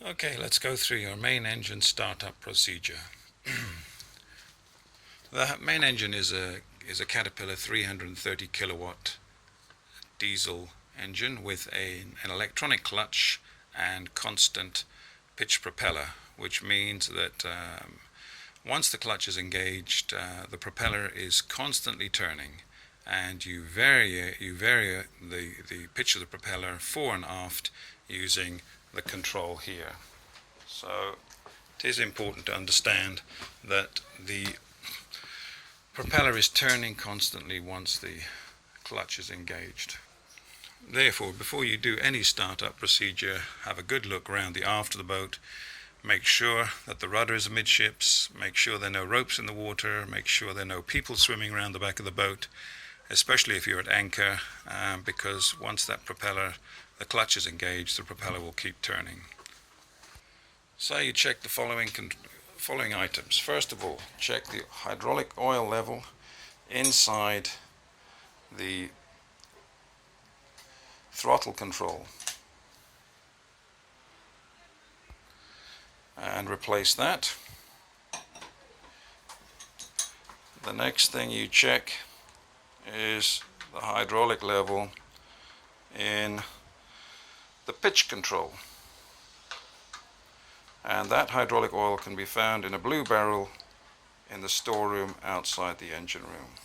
Okay, let's go through your main engine startup procedure. The main engine is a Caterpillar 330 kilowatt diesel engine with an electronic clutch and constant pitch propeller, which means that once the clutch is engaged, the propeller is constantly turning, and you vary the pitch of the propeller fore and aft using the control here. So it is important to understand that the propeller is turning constantly once the clutch is engaged. Therefore, before you do any startup procedure, have a good look around the aft of the boat. Make sure that the rudder is amidships, make sure there are no ropes in the water, make sure there are no people swimming around the back of the boat, especially if you're at anchor, because once that propeller, the clutch is engaged, the propeller will keep turning. So you check the following items. First of all, check the hydraulic oil level inside the throttle control and replace that. The next thing you check is the hydraulic level in the pitch control, and that hydraulic oil can be found in a blue barrel in the storeroom outside the engine room.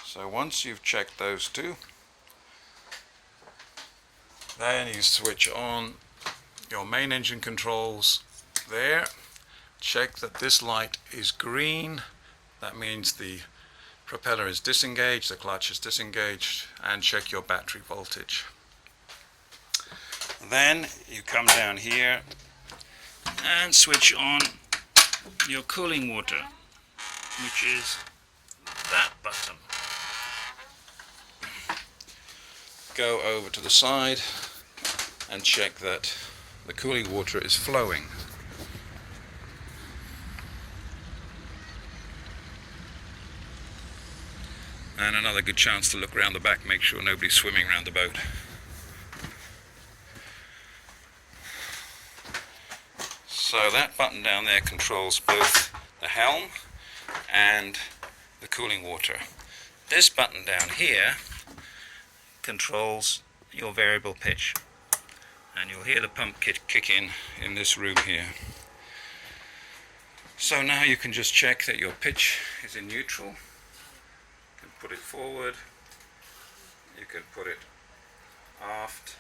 So once you've checked those two, then you switch on your main engine controls there. Check that this light is green. That means the propeller is disengaged, the clutch is disengaged, and check your battery voltage. Then you come down here and switch on your cooling water, which is that button. Go over to the side and check that the cooling water is flowing. And another good chance to look around the back, make sure nobody's swimming around the boat. So that button down there controls both the helm and the cooling water. This button down here controls your variable pitch, and you'll hear the pump kick in this room here. So now you can just check that your pitch is in neutral. You can put it forward, you can put it aft,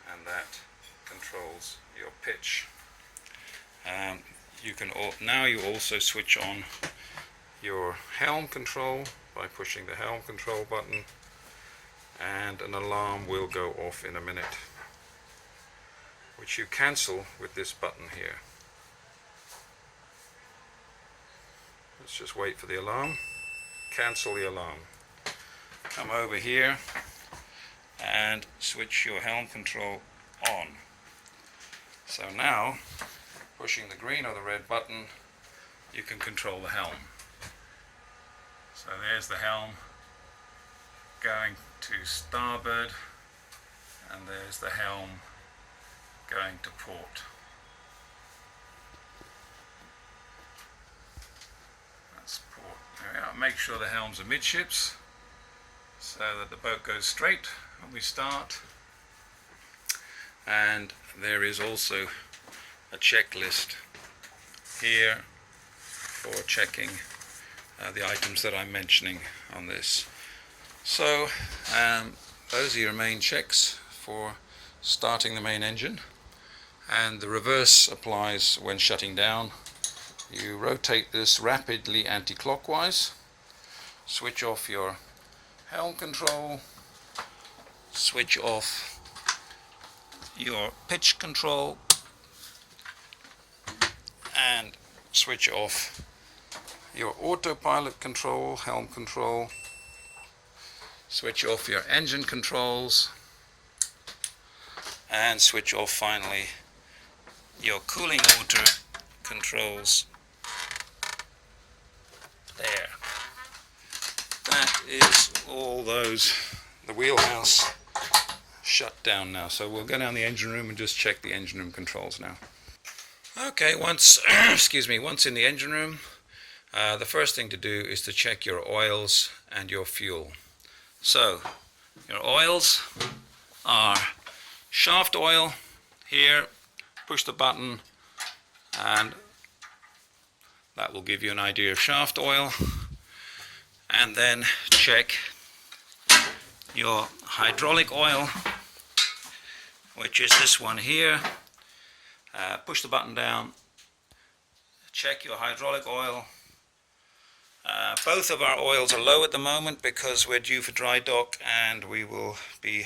and that controls your pitch. Now you also switch on your helm control by pushing the helm control button, and an alarm will go off in a minute, which you cancel with this button here. Let's just wait for the alarm. Cancel the alarm. Come over here and switch your helm control on. So now, pushing the green or the red button, you can control the helm. So there's the helm going to starboard, and there's the helm going to port. That's port. There we are. Make sure the helm's amidships so that the boat goes straight when we start. And there is also a checklist here for checking the items that I'm mentioning on this. So those are your main checks for starting the main engine, and the reverse applies when shutting down. You rotate this rapidly anti-clockwise, switch off your helm control, switch off your pitch control, and switch off your autopilot control, helm control, switch off your engine controls, and switch off finally your cooling water controls there. That is all the wheelhouse shut down now. So we'll go down the engine room and just check the engine room controls now. Okay, once once in the engine room, the first thing to do is to check your oils and your fuel. So your oils are shaft oil. Here, push the button and that will give you an idea of shaft oil. And then check your hydraulic oil, which is this one here. Push the button down, check your hydraulic oil. Both of our oils are low at the moment because we're due for dry dock and we will be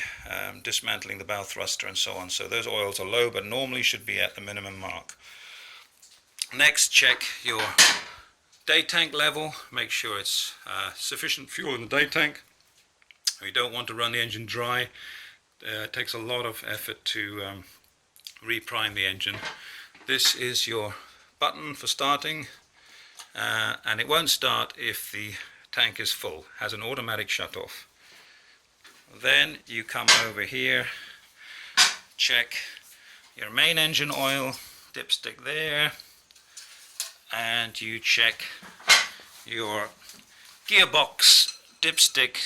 dismantling the bow thruster and so on. So those oils are low, but normally should be at the minimum mark. Next, check your day tank level. Make sure it's sufficient fuel in the day tank. We don't want to run the engine dry. It takes a lot of effort to reprime the engine. This is your button for starting, and it won't start if the tank is full. It has an automatic shut off. Then you come over here, check your main engine oil, dipstick there, and you check your gearbox dipstick,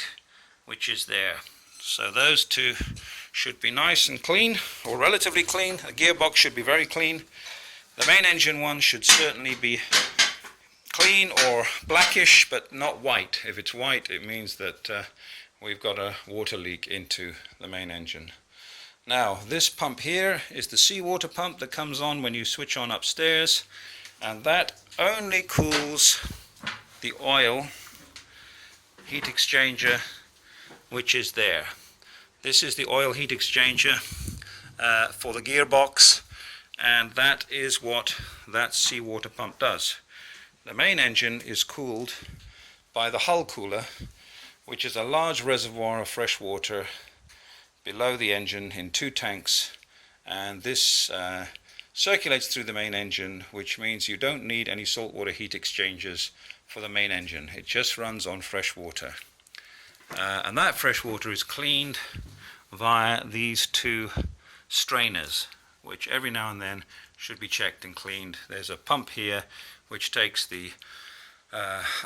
which is there. So those two should be nice and clean, or relatively clean. The gearbox should be very clean. The main engine one should certainly be clean or blackish, but not white. If it's white, it means that we've got a water leak into the main engine. Now, this pump here is the seawater pump that comes on when you switch on upstairs, and that only cools the oil heat exchanger, which is there. This is the oil heat exchanger for the gearbox, and that is what that seawater pump does. The main engine is cooled by the hull cooler, which is a large reservoir of fresh water below the engine in 2 tanks, and this circulates through the main engine, which means you don't need any saltwater heat exchangers for the main engine. It just runs on fresh water. And that fresh water is cleaned via these 2 strainers, which every now and then should be checked and cleaned. There's a pump here which takes the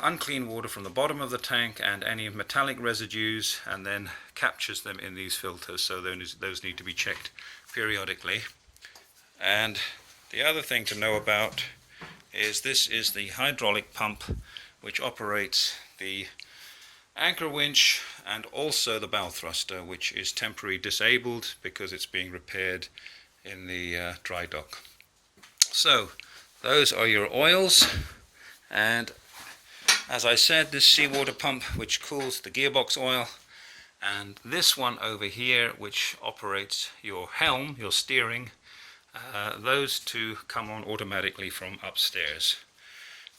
unclean water from the bottom of the tank and any metallic residues and then captures them in these filters, so those need to be checked periodically. And the other thing to know about is this is the hydraulic pump which operates the anchor winch and also the bow thruster, which is temporarily disabled because it's being repaired in the dry dock. So those are your oils, and as I said, this seawater pump which cools the gearbox oil, and this one over here which operates your helm, your steering, those 2 come on automatically from upstairs.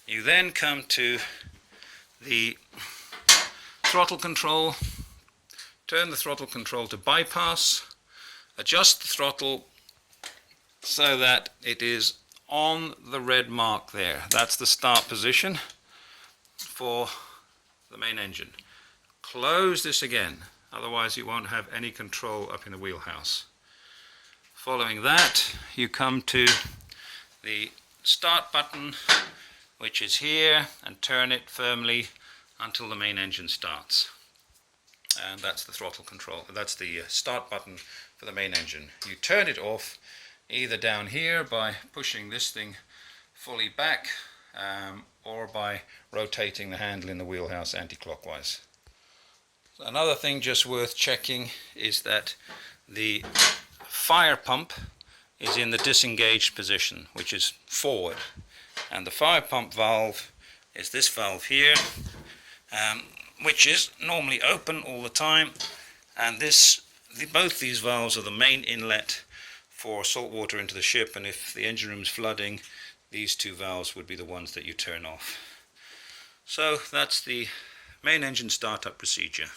You then come to the throttle control. Turn the throttle control to bypass, adjust the throttle so that it is on the red mark there. That's the start position for the main engine. Close this again, otherwise you won't have any control up in the wheelhouse. Following that, you come to the start button, which is here, and turn it firmly until the main engine starts. And that's the throttle control. That's the start button for the main engine. You turn it off either down here by pushing this thing fully back or by rotating the handle in the wheelhouse anti-clockwise. Another thing just worth checking is that the fire pump is in the disengaged position, which is forward, and the fire pump valve is this valve here, which is normally open all the time, and both these valves are the main inlet for salt water into the ship, and if the engine room is flooding, these 2 valves would be the ones that you turn off. So that's the main engine startup procedure.